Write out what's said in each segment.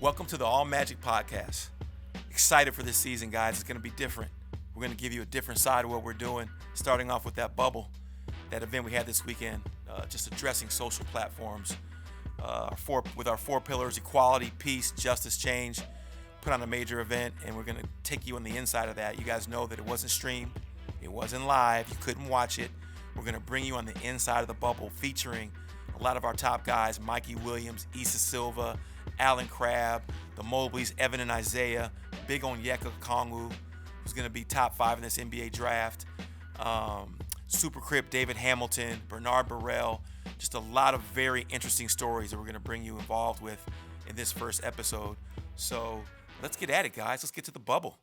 Welcome to the All Magic podcast. Excited for this season, guys. It's going to be different. We're going to give you a different side of what we're doing, starting off with that bubble, that event we had this weekend, just addressing social platforms with our four pillars: equality, peace, justice, change. Put on a major event, and we're going to take you on the inside of that. You guys know that it wasn't streamed. It wasn't live. You couldn't watch it. We're going to bring you on the inside of the bubble, featuring a lot of our top guys: Mikey Williams, Silva, Alan Crabbe, the Mobleys, Evan and Isaiah, big on Yeka Kongwu, who's going to be top 5 in this NBA draft. Super Crip, David Hamilton, Bernard Burrell. Just a lot of very interesting stories that we're going to bring you involved with in this first episode. So let's get at it, guys. Let's get to the bubble.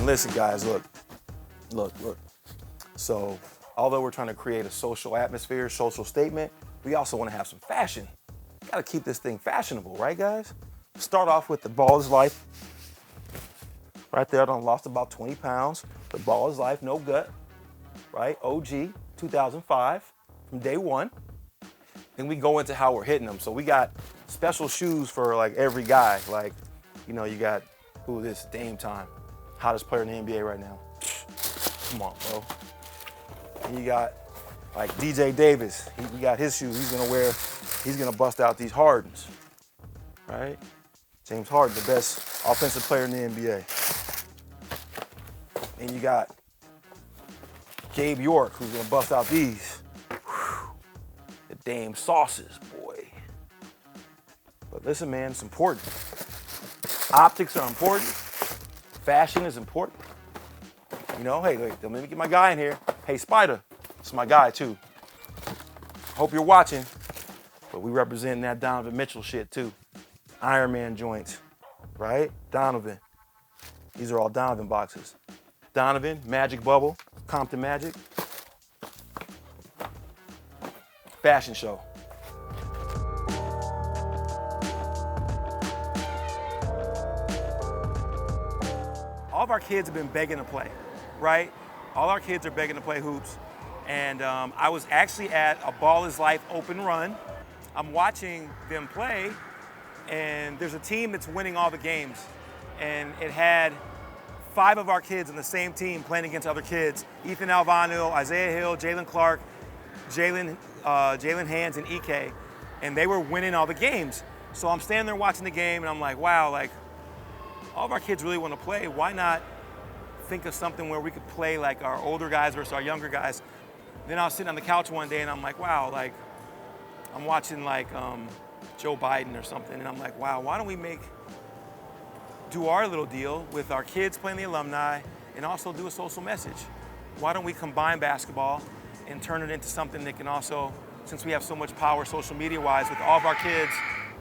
Listen, guys, look. So, although we're trying to create a social atmosphere, social statement, we also want to have some fashion. Got to keep this thing fashionable, right, guys? Start off with the Ballislife. Right there, I done lost about 20 pounds. The Ballislife, no gut, right? OG, 2005, from day one. Then we go into how we're hitting them. So we got special shoes for like every guy. Like, you know, you got, this Dame Time. Hottest player in the NBA right now. Come on, bro. And you got like DJ Davis. We got his shoes. He's gonna bust out these Hardens, right? James Harden, the best offensive player in the NBA. And you got Gabe York, who's gonna bust out these. Whew. The Dame sauces, boy. But listen, man, it's important. Optics are important. Fashion is important. You know, hey, wait, let me get my guy in here. Hey, Spider, it's my guy too. Hope you're watching, but we represent that Donovan Mitchell shit too. Iron Man joints, right? Donovan. These are all Donovan boxes. Donovan, Magic Bubble, Compton Magic. Fashion show. All of our kids have been begging to play, right? All our kids are begging to play hoops. And I was actually at a Ballislife open run. I'm watching them play, and there's a team that's winning all the games. And it had 5 of our kids on the same team playing against other kids: Ethan Alvano, Isaiah Hill, Jalen Clark, Jalen Hands, and Ike. And they were winning all the games. So I'm standing there watching the game, and I'm like, wow, like, all of our kids really want to play. Why not think of something where we could play like our older guys versus our younger guys? Then I was sitting on the couch one day and I'm like, wow, like I'm watching like Joe Biden or something, and I'm like, wow, why don't we do our little deal with our kids playing the alumni and also do a social message? Why don't we combine basketball and turn it into something that can also, since we have so much power social media-wise with all of our kids,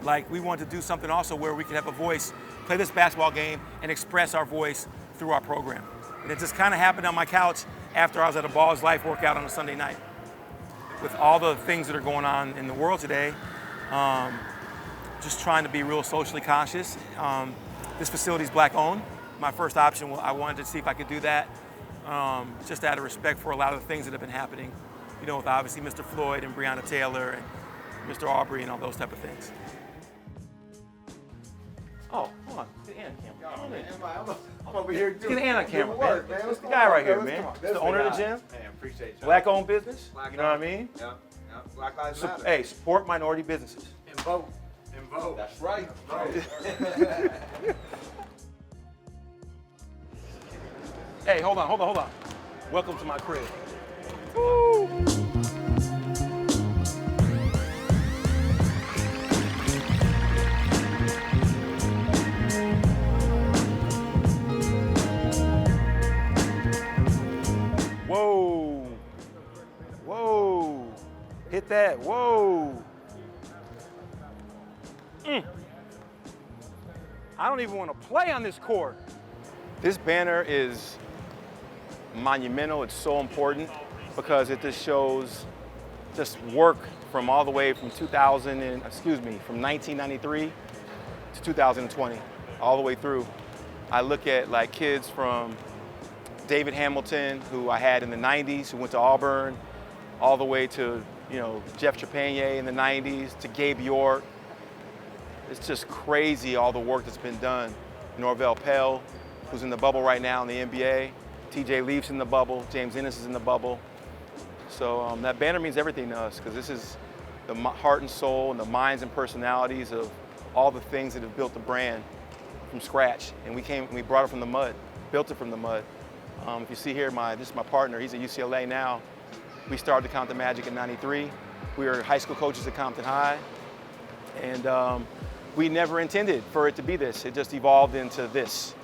like we want to do something also where we can have a voice, play this basketball game, and express our voice through our program. And it just kind of happened on my couch after I was at a Ballislife workout on a Sunday night. With all the things that are going on in the world today, just trying to be real socially conscious. This facility is Black owned. My first option, I wanted to see if I could do that, just out of respect for a lot of the things that have been happening, you know, with obviously Mr. Floyd and Breonna Taylor and Mr. Aubrey and all those type of things. Oh, come on. Get Anna camera. I'm over here doing Get Anna camera, work, man. man. This the guy right here, man. This the owner of the gym. Man, appreciate you. Black-owned business. You know what I mean? Yeah. Black Lives Matter. Hey, support minority businesses. And vote. That's right. Hey, hold on. Welcome to my crib. Woo. Whoa. Whoa. Hit that. Whoa. I don't even want to play on this court. This banner is monumental. It's so important because it just shows just work from all the way from 1993 to 2020, all the way through. I look at like kids from David Hamilton, who I had in the 90s, who went to Auburn, all the way to, you know, Jeff Trepanier in the 90s, to Gabe York. It's just crazy all the work that's been done. Norvell Pell, who's in the bubble right now in the NBA. TJ Leaf's in the bubble. James Ennis is in the bubble. So that banner means everything to us because this is the heart and soul and the minds and personalities of all the things that have built the brand from scratch. And we brought it from the mud, built it from the mud. If you see here, this is my partner. He's at UCLA now. We started the Compton Magic in '93. We were high school coaches at Compton High. And we never intended for it to be this. It just evolved into this.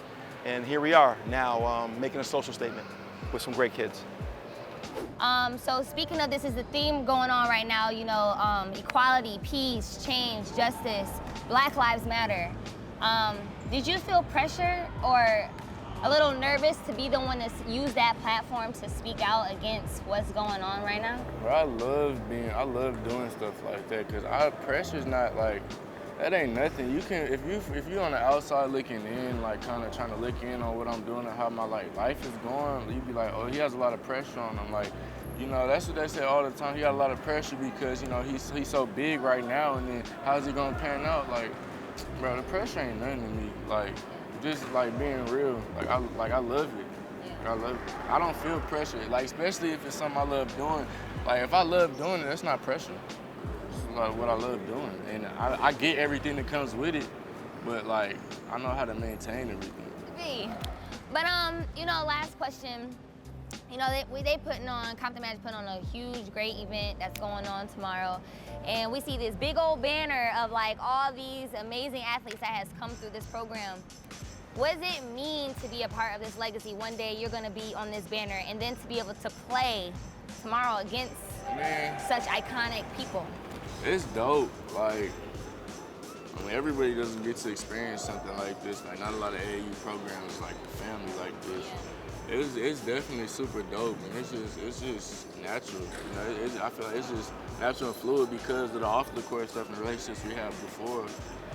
And here we are now making a social statement with some great kids. So speaking of, this is the theme going on right now, you know, equality, peace, change, justice, Black Lives Matter. Did you feel pressure or a little nervous to be the one to use that platform to speak out against what's going on right now? Bro, I love doing stuff like that because our pressure's not like, that ain't nothing. You can, if you're on the outside looking in, like kind of trying to look in on what I'm doing and how my life is going, you'd be like, oh, he has a lot of pressure on him. Like, you know, that's what they say all the time. He got a lot of pressure because, you know, he's so big right now, and then how's he gonna pan out? Like, bro, the pressure ain't nothing to me. Like, just like being real. Like I love it. Like, I love it. I don't feel pressure. Like, especially if it's something I love doing. Like, if I love doing it, that's not pressure. Like what I love doing, and I get everything that comes with it, but like I know how to maintain everything. But you know, last question. You know, they putting on, Compton Magic putting on a huge, great event that's going on tomorrow, and we see this big old banner of like all these amazing athletes that has come through this program. What does it mean to be a part of this legacy? One day you're gonna be on this banner, and then to be able to play tomorrow against such iconic people. It's dope. Like, I mean, everybody doesn't get to experience something like this. Like, not a lot of AAU programs like a family like this. It's definitely super dope, and it's just natural. You know, I feel like it's just natural and fluid because of the off the court stuff and relationships we had before.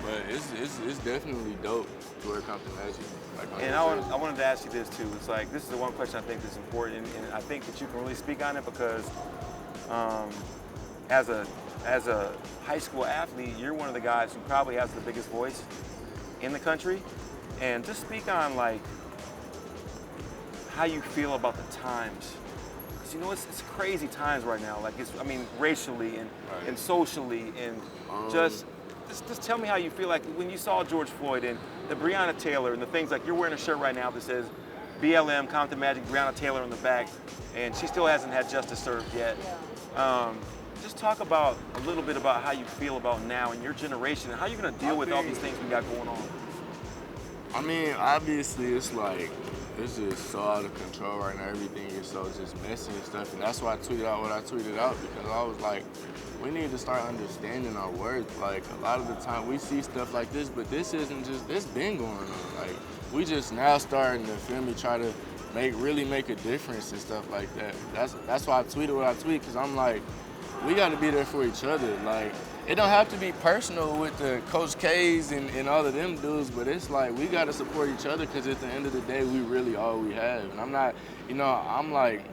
But it's definitely dope to wear Compton Magic. Like, and I wanted to ask you this too. It's like, this is the one question I think that's important, and I think that you can really speak on it because as a high school athlete, you're one of the guys who probably has the biggest voice in the country. And just speak on like how you feel about the times. Because you know, it's crazy times right now. Like racially and socially, and just tell me how you feel like when you saw George Floyd and the Breonna Taylor and the things, like you're wearing a shirt right now that says BLM, Compton Magic, Breonna Taylor on the back, and she still hasn't had justice served yet. Just talk about a little bit about how you feel about now and your generation and how you're gonna deal with all these things we got going on. I mean, obviously it's like, it's just so out of control right now. Everything is so just messy and stuff, and that's why I tweeted out what I tweeted out, because I was like, we need to start understanding our worth. Like, a lot of the time we see stuff like this, but this isn't just, this been going on. Like, we just now starting to, feel me, try to really make a difference and stuff like that. That's why I tweeted what I tweeted, because I'm like, we got to be there for each other. Like, it don't have to be personal with the Coach K's and all of them dudes, but it's like we got to support each other, because at the end of the day, we really all we have. And I'm not, you know, I'm like,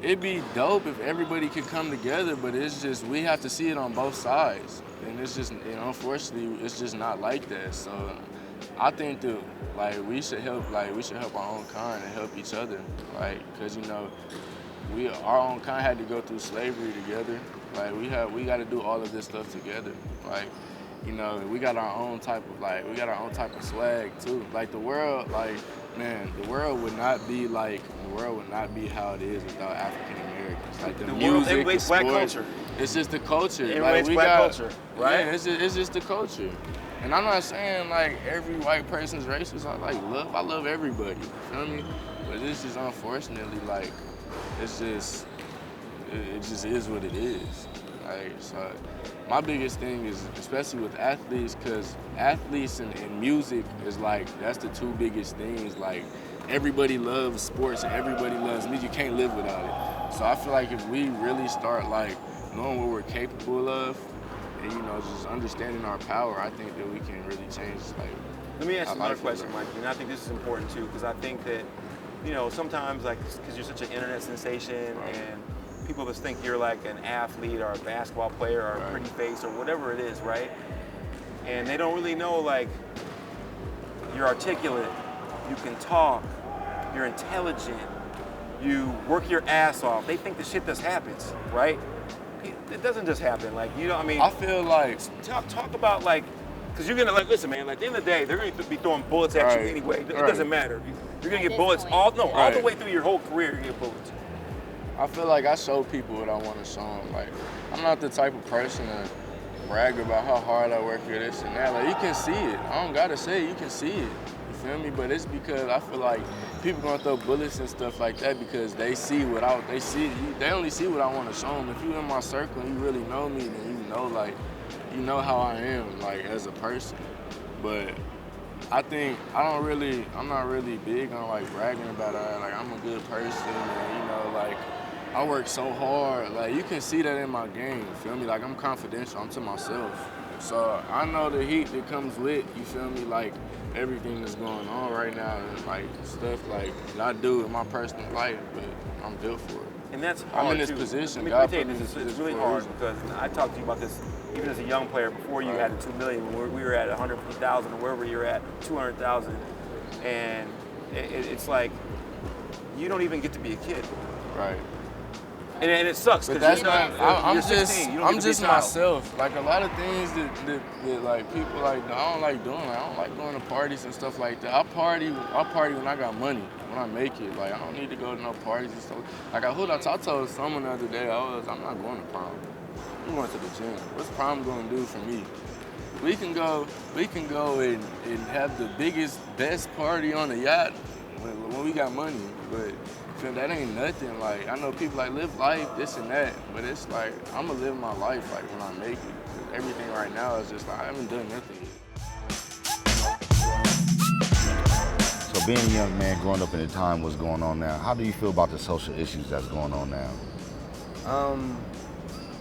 it'd be dope if everybody could come together, but it's just, we have to see it on both sides. And it's just, you know, unfortunately, it's just not like that. So I think that, like, we should help our own kind and help each other. Like, because, you know, our own kind had to go through slavery together. Like, we got to do all of this stuff together. Like, you know, we got our own type of swag too. Like, the world, like, man, the world would not be how it is without African Americans. Like, the music, the sport, black culture. It's just the culture. It black culture, right? Yeah, it's just the culture. And I'm not saying like every white person's racist. I love everybody. You feel me? But But it's just unfortunately, like, it's just, it just is what it is. Like, so my biggest thing is, especially with athletes, because athletes and music is like, that's the two biggest things. Like, everybody loves sports and everybody loves music. You can't live without it. So I feel like if we really start, like, knowing what we're capable of and, you know, just understanding our power, I think that we can really change, like, Let me ask our you another life. question, Mike, and I think this is important too, because I think that, you know, sometimes, like, because you're such an internet sensation and people just think you're like an athlete or a basketball player or a pretty face or whatever it is, right? And they don't really know, like, you're articulate, you can talk, you're intelligent, you work your ass off. They think the shit just happens, right? It doesn't just happen. Like, you know, I mean, I feel like, talk about, like, because you're gonna, like, listen, man, like, at the end of the day, they're gonna be throwing bullets at you anyway. It doesn't matter. You're gonna get bullets all the way through your whole career. You get bullets. I feel like I show people what I want to show them. Like, I'm not the type of person to brag about how hard I work for this and that. Like, you can see it. I don't gotta say it, you can see it. You feel me? But it's because I feel like people gonna throw bullets and stuff like that because they see what they only see what I want to show them. If you in my circle and you really know me, then you know, like, you know how I am, like, as a person. But I think I'm not really big on, like, bragging about it. Like, I'm a good person and, you know, like, I work so hard. Like, you can see that in my game, you feel me? Like, I'm confidential, I'm to myself. So I know the heat that comes with, you feel me, like, everything that's going on right now and, like, stuff, like, that I do in my personal life, but I'm built for it. And that's hard, I'm in this too. position. Let me tell you this, it's really hard because I talked to you about this even as a young player before you had the $2 million, when we were at 150,000 or wherever you're at, 200,000. And it's like, you don't even get to be a kid. Right. And it sucks. But that's not. I'm just. 16, you don't I'm get to be just a child. myself. Like, a lot of things that like people like I don't like doing. Like, I don't like going to parties and stuff like that. I party when I got money, when I make it. Like, I don't need to go to no parties and stuff. Like, I told someone the other day, I'm not going to prom. I'm going to the gym. What's prom going to do for me? We can go and have the biggest, best party on the yacht when we got money, but that ain't nothing. Like, I know people like live life, this and that, but it's like, I'm gonna live my life like when I make it. Everything right now is just like, I haven't done nothing yet. So being a young man growing up in the time what's going on now, how do you feel about the social issues that's going on now?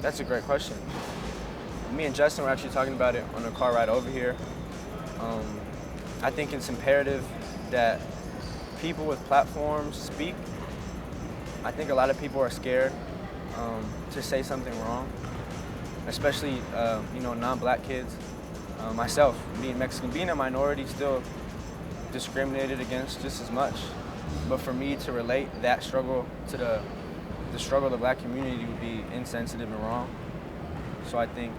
That's a great question. Me and Justin were actually talking about it on the car ride over here. I think it's imperative that people with platforms speak. I think a lot of people are scared to say something wrong, especially non-black kids. Myself, being Mexican, being a minority, still discriminated against just as much. But for me to relate that struggle to the struggle of the black community would be insensitive and wrong. So I think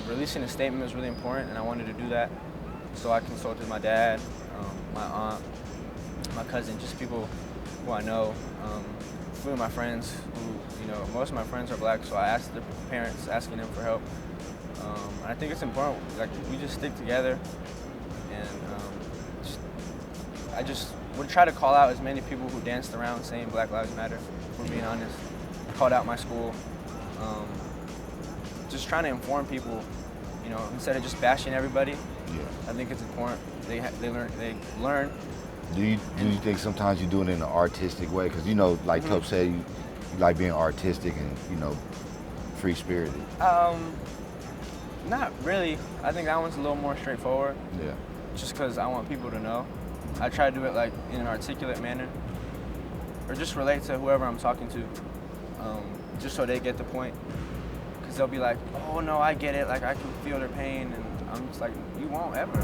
releasing a statement was really important, and I wanted to do that. So I consulted my dad, my aunt, my cousin, just people who I know. A few of my friends who, most of my friends are black, so I asked their parents, asking them for help. And I think it's important, like, we just stick together, and I just would try to call out as many people who danced around saying Black Lives Matter, for being honest. Called out my school. Just trying to inform people, instead of just bashing everybody. Yeah. I think it's important. They learn. Do you think sometimes you do it in an artistic way? Because, like Top said, you like being artistic and, free-spirited. Not really. I think that one's a little more straightforward. Yeah. Just because I want people to know. I try to do it, like, in an articulate manner. Or just relate to whoever I'm talking to. Just so they get the point. Because they'll be like, oh, no, I get it. Like, I can feel their pain. And I'm just like, you won't ever.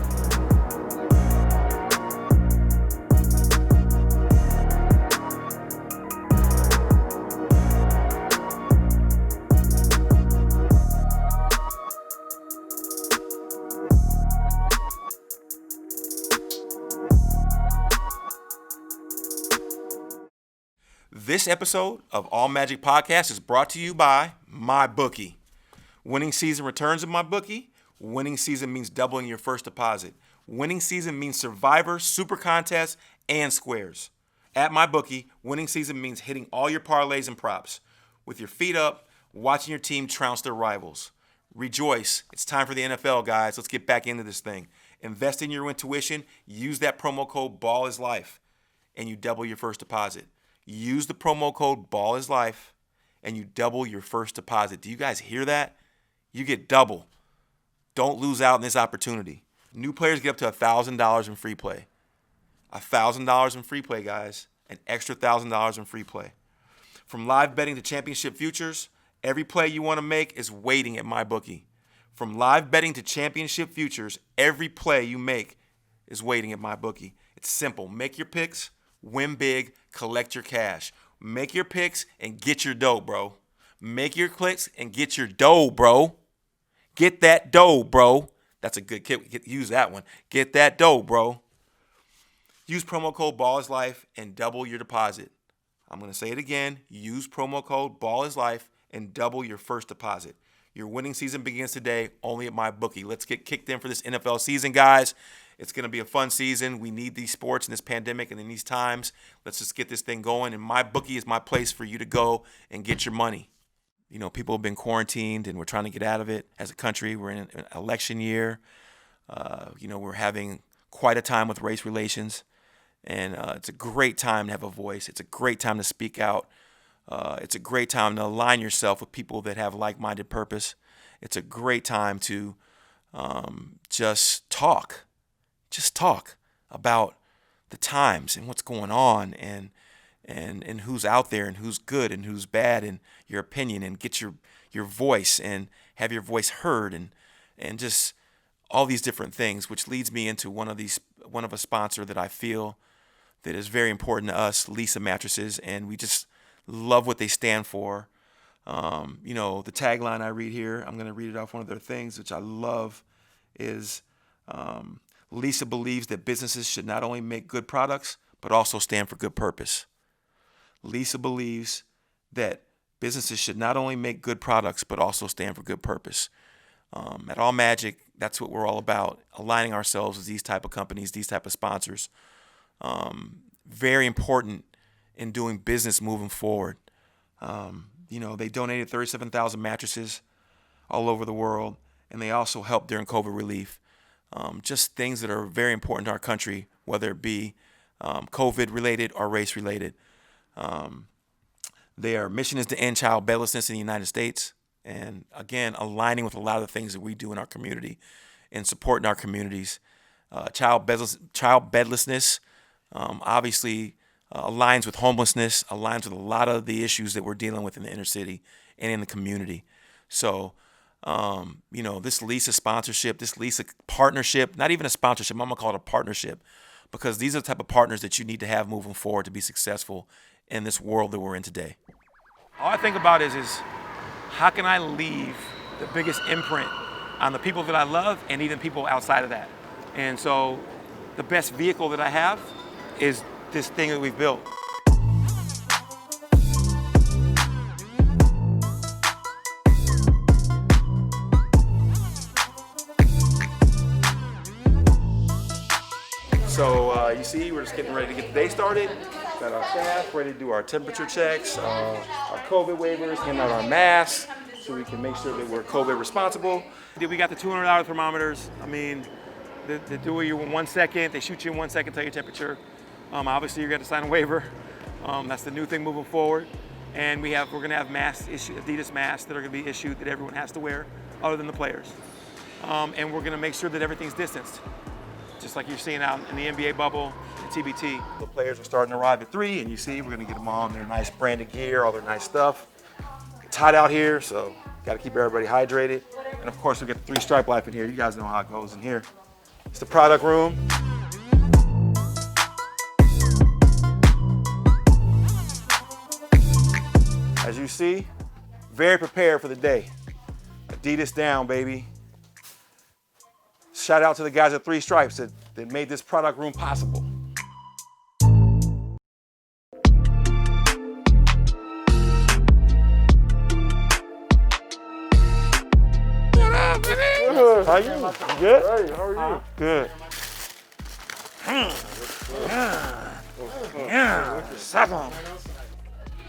This episode of All Magic Podcast is brought to you by MyBookie. Winning season returns with MyBookie. Winning season means doubling your first deposit. Winning season means Survivor, Super Contest, and Squares. At MyBookie, winning season means hitting all your parlays and props. With your feet up, watching your team trounce their rivals. Rejoice. It's time for the NFL, guys. Let's get back into this thing. Invest in your intuition. Use that promo code BALLISLIFE, and you double your first deposit. Use the promo code BALLISLIFE, and you double your first deposit. Do you guys hear that? You get double. Don't lose out on this opportunity. New players get up to $1,000 in free play. $1,000 in free play, guys. An extra $1,000 in free play. From live betting to championship futures, every play you want to make is waiting at MyBookie. From live betting to championship futures, every play you make is waiting at MyBookie. It's simple. Make your picks, win big, collect your cash. Make your picks and get your dough, bro. Make your clicks and get your dough, bro. Get that dough, bro. That's a good kick. Use that one. Get that dough, bro. Use promo code BALLISLIFE and double your deposit. I'm going to say it again. Use promo code BALLISLIFE and double your first deposit. Your winning season begins today only at MyBookie. Let's get kicked in for this NFL season, guys. It's going to be a fun season. We need these sports in this pandemic and in these times. Let's just get this thing going. And MyBookie is my place for you to go and get your money. You know, people have been quarantined and we're trying to get out of it as a country. We're in an election year. We're having quite a time with race relations. And it's a great time to have a voice. It's a great time to speak out. It's a great time to align yourself with people that have like-minded purpose. It's a great time to just talk about the times and what's going on and who's out there and who's good and who's bad and your opinion, and get your voice and have your voice heard and just all these different things, which leads me into one of a sponsor that I feel that is very important to us, Lisa Mattresses, and we just love what they stand for. The tagline I read here, I'm going to read it off one of their things, which I love, is Lisa believes that businesses should not only make good products, but also stand for good purpose. Lisa believes that businesses should not only make good products, but also stand for good purpose. At All Magic, that's what we're all about, aligning ourselves with these type of companies, these type of sponsors. Very important in doing business moving forward. They donated 37,000 mattresses all over the world, and they also helped during COVID relief. Just things that are very important to our country, whether it be COVID-related or race-related. Their mission is to end child bedlessness in the United States, and again, aligning with a lot of the things that we do in our community and supporting our communities. Child bedlessness obviously aligns with homelessness, aligns with a lot of the issues that we're dealing with in the inner city and in the community. So, this Lisa sponsorship, this Lisa partnership, not even a sponsorship, I'm going to call it a partnership, because these are the type of partners that you need to have moving forward to be successful in this world that we're in today. All I think about is how can I leave the biggest imprint on the people that I love and even people outside of that? And so the best vehicle that I have is this thing that we've built. So you see, we're just getting ready to get the day started. Got our staff ready to do our temperature checks, our COVID waivers, handing out our masks so we can make sure that we're COVID responsible. We got the $200 thermometers. I mean, they do you in 1 second. They shoot you in 1 second, tell your temperature. Obviously, you're going to sign a waiver. That's the new thing moving forward. And we're going to have masks issued, Adidas masks that are going to be issued that everyone has to wear, other than the players. And we're going to make sure that everything's distanced, just like you're seeing out in the NBA bubble and TBT. The players are starting to arrive at 3, and you see we're going to get them all in their nice branded gear, all their nice stuff. It's hot out here, so got to keep everybody hydrated. And of course, we get the 3-stripe life in here. You guys know how it goes in here. It's the product room. As you see, very prepared for the day. Adidas down, baby. Shout out to the guys at 3 Stripes that made this product room possible. How are you? Good? Hey, how are you? Good. Yeah, suck 'em.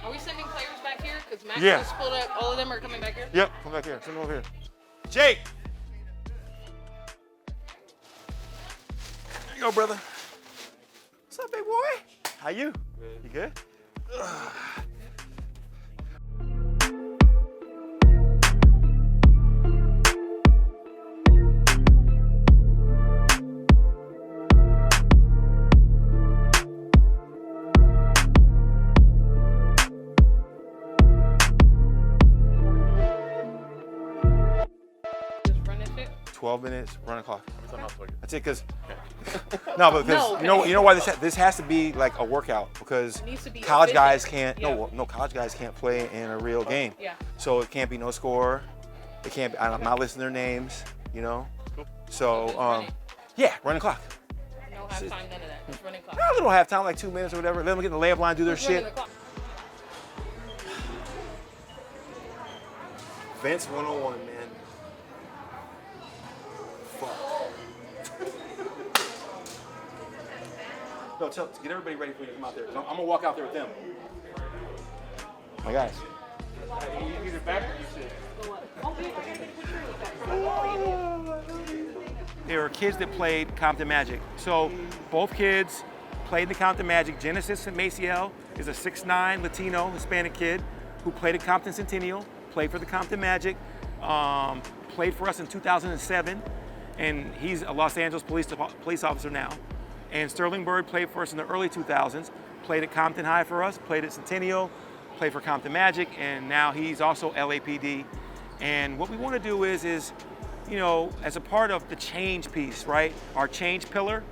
Are we sending players back here? Because Max Yeah. just split up. All of them are coming back here? Yep, come back here. Send them over here. Jake. There you go, brother. What's up, big boy? How you? You good? Ugh. Just run this shit? 12 minutes, run the clock. That's it, cause No, you know why this has to be like a workout because It needs to be college efficient. guys can't Yeah. no college guys can't play in a real game. Yeah. So it can't be no score. It can't be, I'm not listing their names, you know. So Just run it. yeah, run the clock. No halftime, none of that. Just running clock. A little halftime, like 2 minutes or whatever. Let them get in the layup line, do their Just running shit. the clock. Vince 101, man. Fuck. No, get everybody ready for you to come out there. I'm gonna walk out there with them. My guys. There are kids that played Compton Magic. So both kids played the Compton Magic. Genesis and Maciel is a 6'9" Latino Hispanic kid who played at Compton Centennial, played for the Compton Magic, played for us in 2007, and he's a Los Angeles police officer now. And Sterling Bird played for us in the early 2000s, played at Compton High for us, played at Centennial, played for Compton Magic, and now he's also LAPD. And what we want to do is, you know, as a part of the change piece, right? Our change pillar,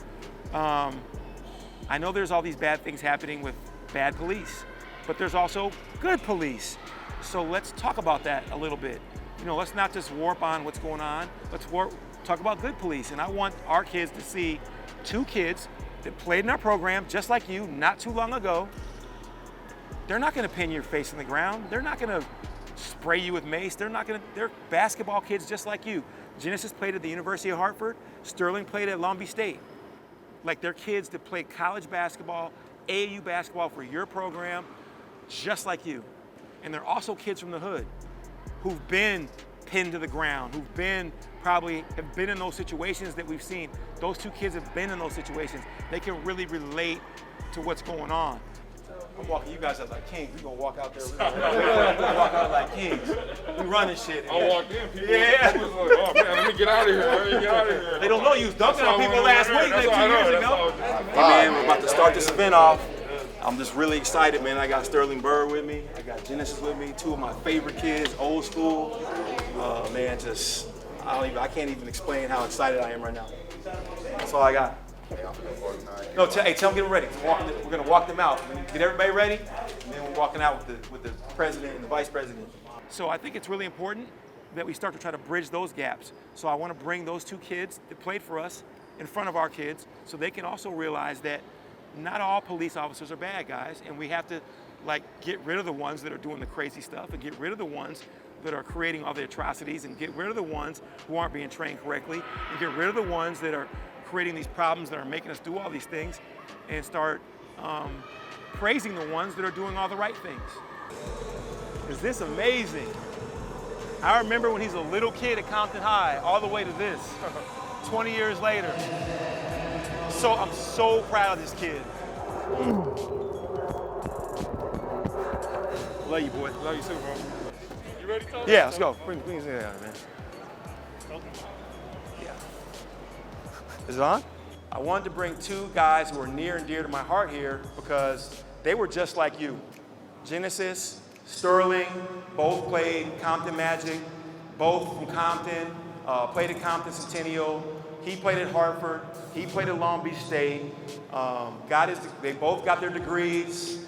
I know there's all these bad things happening with bad police, but there's also good police. So let's talk about that a little bit. You know, let's not just warp on what's going on. Let's talk about good police. And I want our kids to see two kids that played in our program, just like you, not too long ago. They're not gonna pin your face in the ground. They're not gonna spray you with mace. They're basketball kids just like you. Genesis played at the University of Hartford. Sterling played at Long Beach State. Like they're kids that played college basketball, AAU basketball for your program, just like you. And they're also kids from the hood who've been pinned to the ground, probably have been in those situations that we've seen. Those two kids have been in those situations. They can really relate to what's going on. I'm walking you guys out like kings. We gonna walk out there. We gonna walk out like kings. We running shit. I walked in, people Yeah. was like, oh man, let me get out of here. Let me get out of here. They don't know you was dunking on people last week, like 2 years ago. Hey, Hey man, we're about to start this event off. I'm just really excited, man. I got Sterling Bird with me. I got Genesis with me. Two of my favorite kids, old school. Man, just I can't even explain how excited I am right now. That's all I got. No, hey, tell them get them ready. We're gonna walk them out. Get everybody ready, and then we're walking out with the president and the vice president. So I think it's really important that we start to try to bridge those gaps. So I want to bring those two kids that played for us in front of our kids, so they can also realize that not all police officers are bad guys, and we have to like get rid of the ones that are doing the crazy stuff, and get rid of the ones that are creating all the atrocities, and get rid of the ones who aren't being trained correctly, and get rid of the ones that are creating these problems that are making us do all these things, and start praising the ones that are doing all the right things. Is this amazing? I remember when he's a little kid at Compton High, all the way to this, 20 years later. So I'm so proud of this kid. Love you, boy. Love you too, bro. You ready, Tom? Yeah, let's go. Bring this in there, man. Yeah. Is it on? I wanted to bring two guys who are near and dear to my heart here because they were just like you. Genesis, Sterling, both played Compton Magic, both from Compton, played at Compton Centennial. He played at Hartford. He played at Long Beach State. They both got their degrees,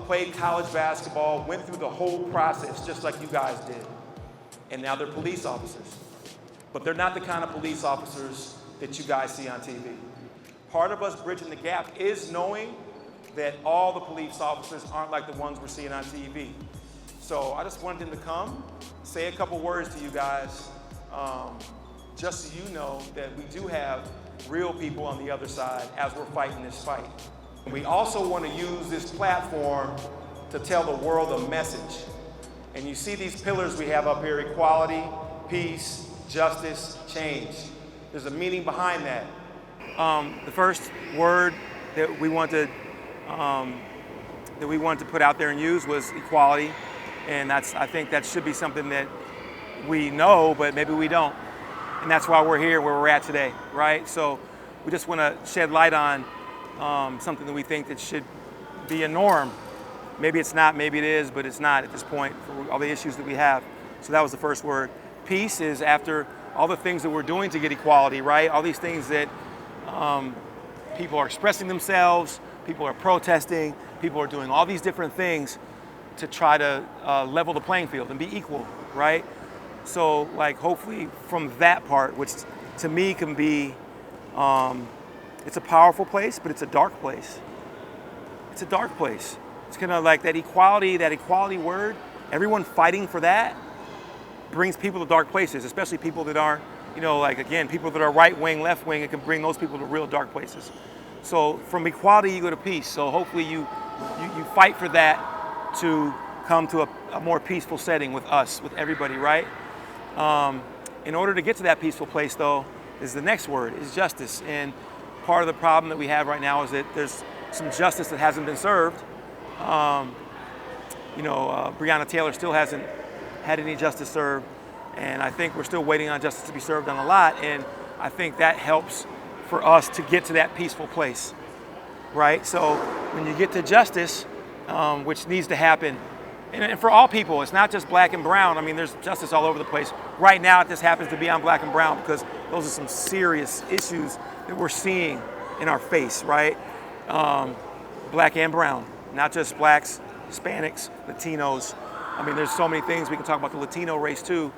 played college basketball, went through the whole process just like you guys did. And now they're police officers. But they're not the kind of police officers that you guys see on TV. Part of us bridging the gap is knowing that all the police officers aren't like the ones we're seeing on TV. So I just wanted them to come, say a couple words to you guys, just so you know that we do have real people on the other side as we're fighting this fight. We also want to use this platform to tell the world a message. And you see these pillars we have up here: equality, peace, justice, change. There's a meaning behind that. The first word that we want to put out there and use was equality, and I think that should be something that we know, but maybe we don't, and that's why we're here where we're at today, right? So we just want to shed light on something that we think that should be a norm. Maybe it's not, maybe it is, but it's not at this point for all the issues that we have. So that was the first word. Peace is after all the things that we're doing to get equality, right? All these things that people are expressing themselves, people are protesting, people are doing all these different things to try to level the playing field and be equal, right? So like hopefully from that part, which to me can be, it's a powerful place, but it's a dark place. It's a dark place. It's kind of like that equality word, everyone fighting for that brings people to dark places, especially people that aren't, like again, people that are right wing, left wing, it can bring those people to real dark places. So from equality, you go to peace. So hopefully you fight for that to come to a more peaceful setting with us, with everybody, right? In order to get to that peaceful place though, is the next word, is justice. And part of the problem that we have right now is that there's some justice that hasn't been served. Breonna Taylor still hasn't had any justice served, and I think we're still waiting on justice to be served on a lot, and I think that helps for us to get to that peaceful place, right? So when you get to justice, which needs to happen, and for all people, it's not just black and brown. I mean, there's justice all over the place. Right now, it just happens to be on black and brown because those are some serious issues that we're seeing in our face, right? Black and brown, not just blacks, Hispanics, Latinos. I mean, there's so many things we can talk about the Latino race too,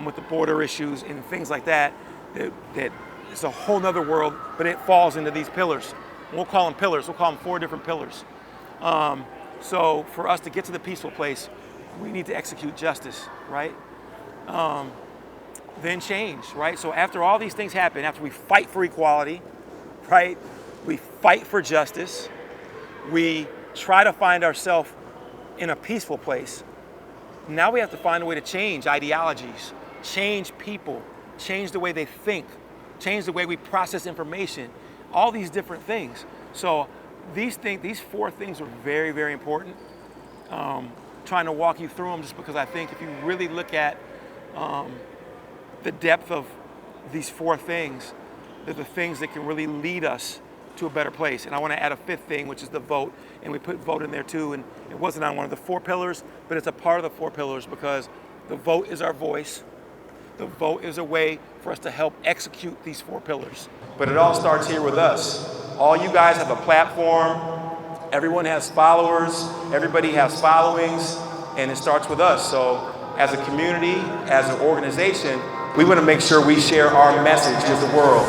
with the border issues and things like that. That it's a whole nother world, but it falls into these pillars. We'll call them pillars. We'll call them 4 different pillars. So for us to get to the peaceful place, we need to execute justice, right? Then change, right? So after all these things happen, after we fight for equality, right? We fight for justice. We try to find ourselves in a peaceful place. Now we have to find a way to change ideologies, change people, change the way they think, change the way we process information, all these different things. So these 4 things are very, very important. Trying to walk you through them just because I think if you really look at the depth of these 4 things, they're the things that can really lead us to a better place. And I want to add a 5th thing, which is the vote. And we put vote in there too. And it wasn't on one of the 4 pillars, but it's a part of the 4 pillars because the vote is our voice. The vote is a way for us to help execute these 4 pillars. But it all starts here with us. All you guys have a platform. Everyone has followers. Everybody has followings. And it starts with us. So as a community, as an organization, we want to make sure we share our message with the world.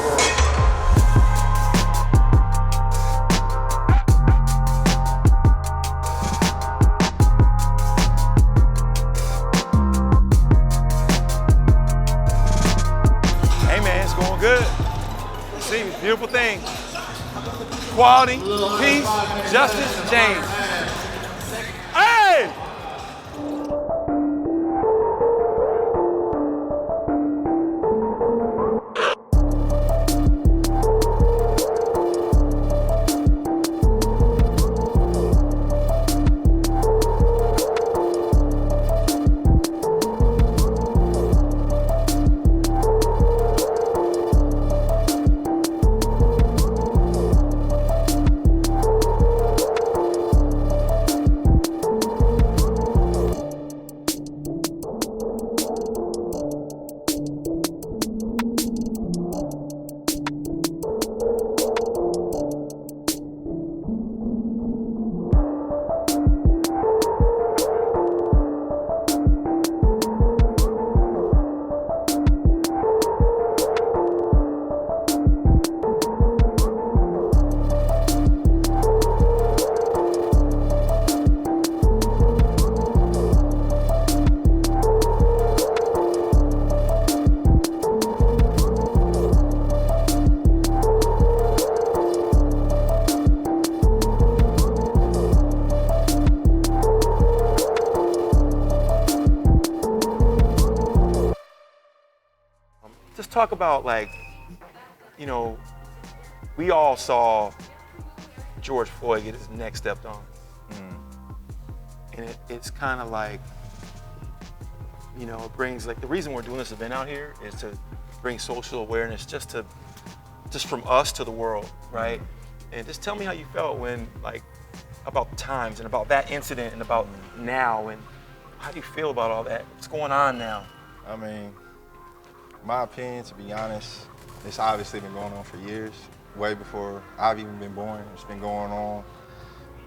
Beautiful thing. Equality, peace, justice, change. Hey! talk about like, you know, we all saw George Floyd get his neck stepped on. And it's kind of like, you know, it brings like, the reason we're doing this event out here is to bring social awareness just from us to the world, right? And just tell me how you felt when, like, about times and about that incident and about now, and how do you feel about all that? What's going on now? I mean, my opinion, to be honest, it's obviously been going on for years, way before I've even been born. It's been going on,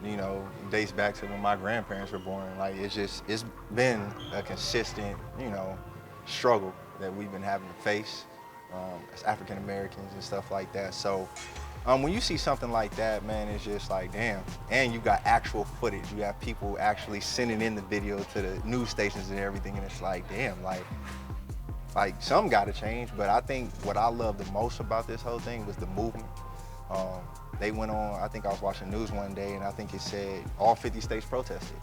you know, dates back to when my grandparents were born. Like, it's been a consistent, you know, struggle that we've been having to face as African Americans and stuff like that. So when you see something like that, man, it's just like, damn. And you got actual footage. You have people actually sending in the video to the news stations and everything, and it's like, damn, like some gotta change. But I think what I love the most about this whole thing was the movement. They went on, I think I was watching news one day, and I think it said all 50 states protested.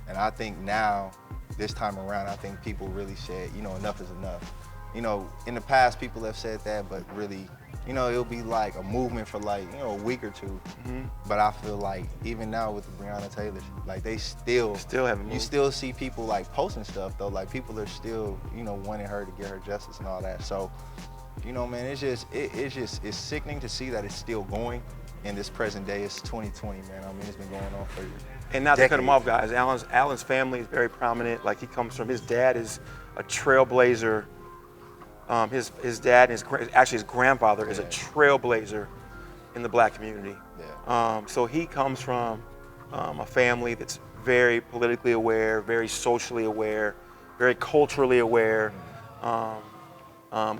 And I think now, this time around, I think people really said, you know, enough is enough. You know, in the past, people have said that, but really, you know, it'll be like a movement for like, you know, a week or two. But I feel like even now with the Breonna Taylor, like they still haven't moved. You still see people like posting stuff though, like people are still, you know, wanting her to get her justice and all that. So, you know, man, it's sickening to see that it's still going in this present day. It's 2020, man. I mean, it's been going on for And not decades. to cut him off, guys, Alan's family is very prominent. Like, he comes from, his dad is a trailblazer. His dad and his grandfather is a trailblazer in the black community. So he comes from a family that's very politically aware, very socially aware, very culturally aware.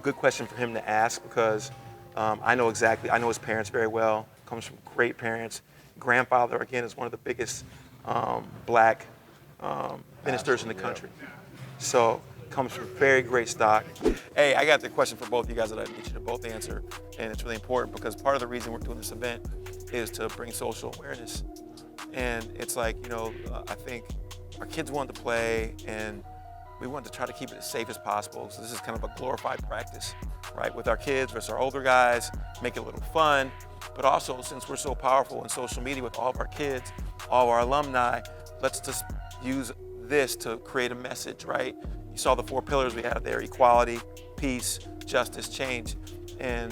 Good question for him to ask, because I know his parents very well, comes from great parents. Grandfather, again, is one of the biggest black ministers in the country. So, comes from very great stock. Hey, I got the question for both of you guys that I need you to both answer, and it's really important because part of the reason we're doing this event is to bring social awareness. And it's like, you know, I think our kids wanted to play, and we wanted to try to keep it as safe as possible. So this is kind of a glorified practice, right? With our kids versus our older guys, make it a little fun. But also, since we're so powerful in social media with all of our kids, all of our alumni, let's just use this to create a message, right? You saw the 4 pillars we had there: equality, peace, justice, change. And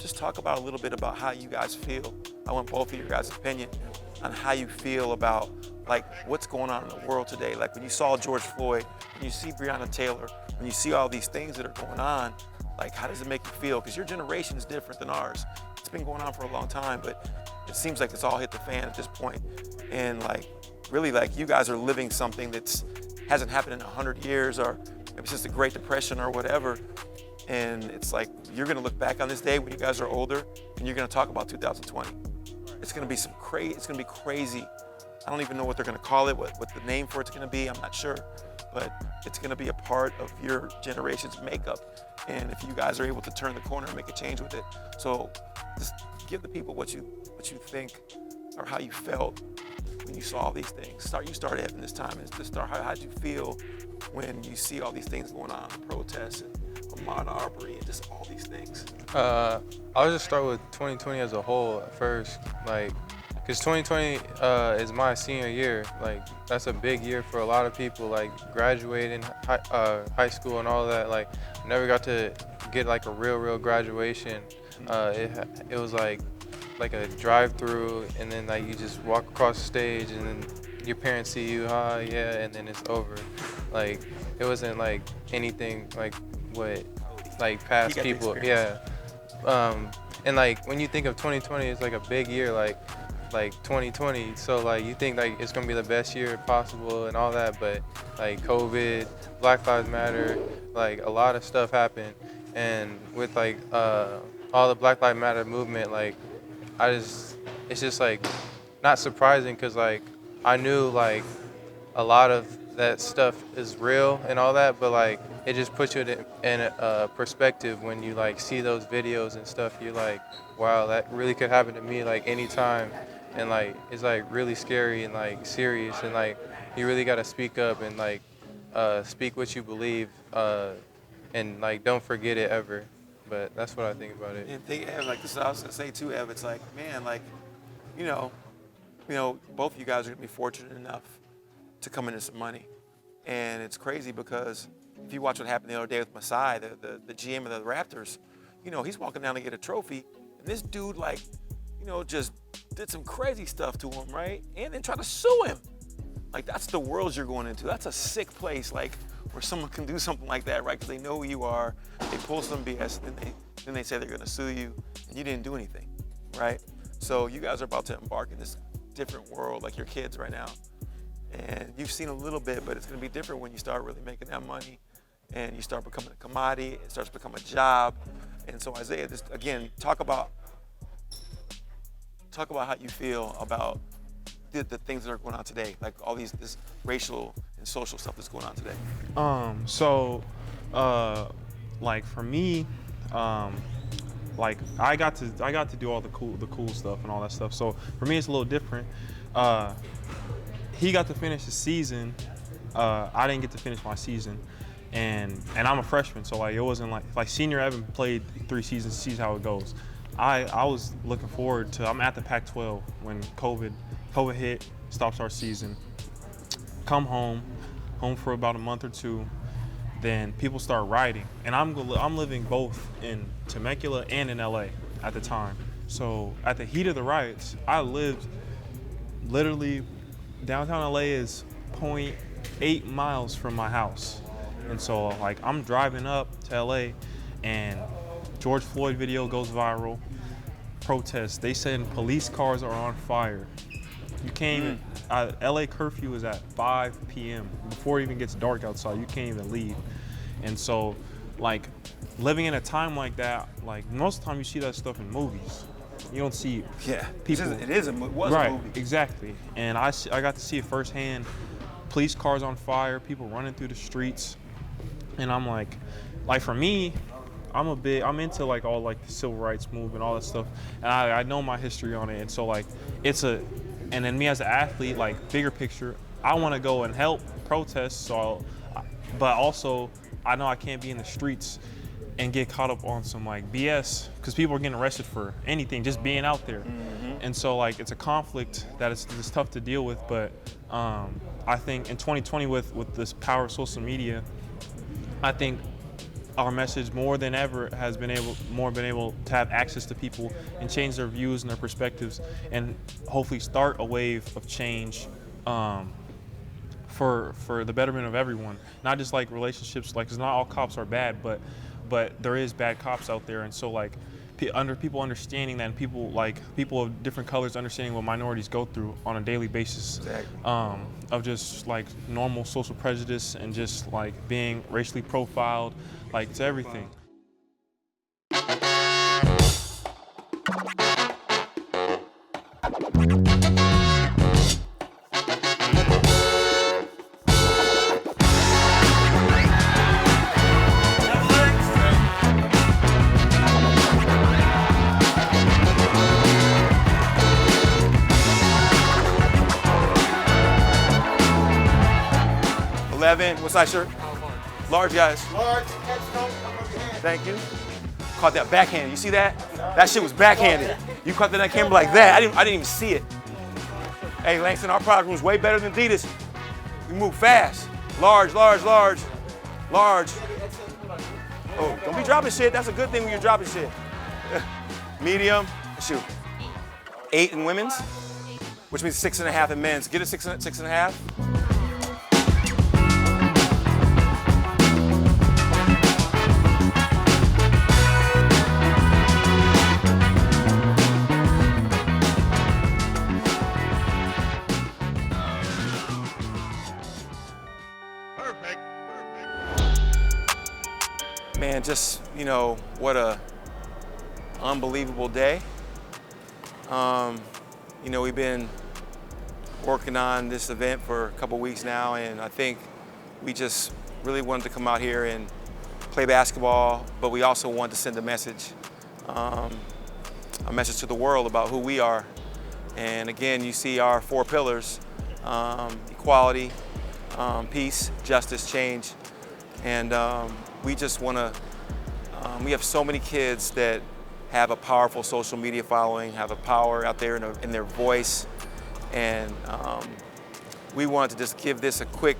just talk about a little bit about how you guys feel. I want both of your guys' opinion on how you feel about like what's going on in the world today. Like when you saw George Floyd, when you see Breonna Taylor, when you see all these things that are going on, like how does it make you feel? Because your generation is different than ours. It's been going on for a long time, but it seems like it's all hit the fan at this point. And like, really, like you guys are living something that's hasn't happened in 100 years, or maybe since the Great Depression or whatever. And it's like, you're gonna look back on this day when you guys are older, and you're gonna talk about 2020. It's gonna be it's gonna be crazy. I don't even know what they're gonna call it, what the name for it's gonna be, I'm not sure. But it's gonna be a part of your generation's makeup. And if you guys are able to turn the corner and make a change with it. So just give the people what you think or how you felt when you saw all these things. You started having this time, and just start, how did you feel when you see all these things going on, protests and Ahmaud Arbery and just all these things? I'll just start with 2020 as a whole at first, like, because 2020 is my senior year. Like, that's a big year for a lot of people, like graduating high school and all that. Like, I never got to get like a real graduation. It was like a drive-through, and then like you just walk across the stage, and then your parents see you, yeah, and then it's over. Like, it wasn't like anything like what like past people, yeah. And like when you think of 2020, it's like a big year, like 2020. So like you think like it's gonna be the best year possible and all that, but like COVID, Black Lives Matter, like a lot of stuff happened, and with like all the Black Lives Matter movement, like it's just like not surprising, because like I knew like a lot of that stuff is real and all that, but like it just puts you in a perspective when you like see those videos and stuff. You're like, wow, that really could happen to me like anytime, and like it's like really scary and like serious, and like you really got to speak up and like speak what you believe, and like don't forget it ever. But that's what I think about it. And think, Ev, like this is what I was gonna say too, Ev. It's like, man, like, you know, both of you guys are gonna be fortunate enough to come into some money, and it's crazy because if you watch what happened the other day with Masai, the GM of the Raptors, you know, he's walking down to get a trophy, and this dude, like, you know, just did some crazy stuff to him, right? And then tried to sue him. Like, that's the world you're going into. That's a sick place, like, where someone can do something like that, right? Because they know who you are, they pull some BS, and then they say they're gonna sue you, and you didn't do anything, right? So you guys are about to embark in this different world, like your kids right now. And you've seen a little bit, but it's gonna be different when you start really making that money and you start becoming a commodity, it starts to become a job. And so Isaiah, just again, talk about how you feel about the things that are going on today, like all this racial and social stuff that's going on today. Like for me, like I got to do all the cool stuff and all that stuff. So for me, it's a little different. He got to finish the season. I didn't get to finish my season, and I'm a freshman, so like it wasn't like senior. I haven't played 3 seasons. See how it goes. I was looking forward to. I'm at the Pac-12 when COVID hit, stops our season. Come home for about a month or 2. Then people start rioting, and I'm living both in Temecula and in LA at the time. So at the heat of the riots, I lived literally downtown LA is 0.8 miles from my house, and so like I'm driving up to LA, and George Floyd video goes viral. Protests. They said police cars are on fire. You can't even, LA curfew is at 5 p.m. Before it even gets dark outside, you can't even leave. And so, like, living in a time like that, like, most of the time you see that stuff in movies. You don't see people. It was right, a movie. Exactly. And I got to see it firsthand. Police cars on fire, people running through the streets. And I'm like for me, I'm into like all like the civil rights movement, all that stuff. And I know my history on it. And so like, and then me as an athlete, like bigger picture, I want to go and help protest. But also I know I can't be in the streets and get caught up on some like BS, because people are getting arrested for anything, just being out there. And so like, it's a conflict that it's tough to deal with. But I think in 2020 with this power of social media, I think our message more than ever has been able to have access to people and change their views and their perspectives, and hopefully start a wave of change for the betterment of everyone. Not just like relationships, like, 'cause not all cops are bad, but there is bad cops out there. And so like people understanding that, and people of different colors understanding what minorities go through on a daily basis. Exactly. Of just like normal social prejudice and just like being racially profiled, like to everything. 11, what size shirt? Large, guys. Large, Thank you. Caught that backhand. You see that? That shit was backhanded. You caught that on camera like that. I didn't even see it. Hey, Langston, our product room's way better than Adidas. We move fast. Large, large, large, large. Oh, don't be dropping shit. That's a good thing when you're dropping shit. Medium, shoot. 8 in women's, which means 6.5 in men's. Get a 6.5. Man, just, you know, what a unbelievable day. You know, we've been working on this event for a couple weeks now, and I think we just really wanted to come out here and play basketball, but we also wanted to send a message to the world about who we are. And again, you see our 4 pillars: equality, peace, justice, change. And we just want to We have so many kids that have a powerful social media following, have a power out there in their voice, and we wanted to just give this a quick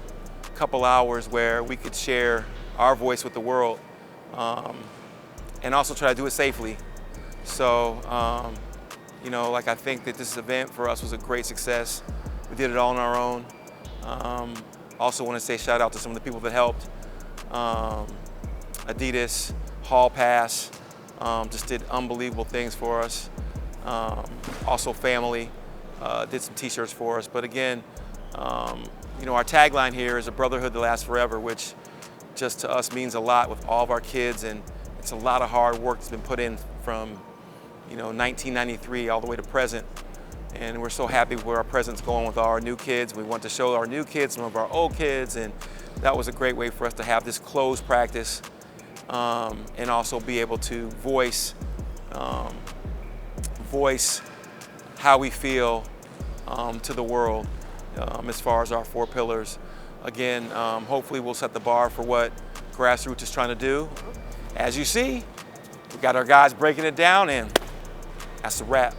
couple hours where we could share our voice with the world, and also try to do it safely. So, you know, like, I think that this event for us was a great success. We did it all on our own. Also want to say shout out to some of the people that helped. Adidas, Hall Pass, just did unbelievable things for us. Also Family did some t-shirts for us. But again, you know, our tagline here is a brotherhood that lasts forever, which just to us means a lot with all of our kids, and it's a lot of hard work that's been put in from, you know, 1993 all the way to present. And we're so happy where our present's going with our new kids. We want to show our new kids some of our old kids, and that was a great way for us to have this closed practice, and also be able to voice how we feel to the world as far as our 4 pillars. Again, hopefully we'll set the bar for what Grassroots is trying to do. As you see, we got our guys breaking it down, and that's a wrap.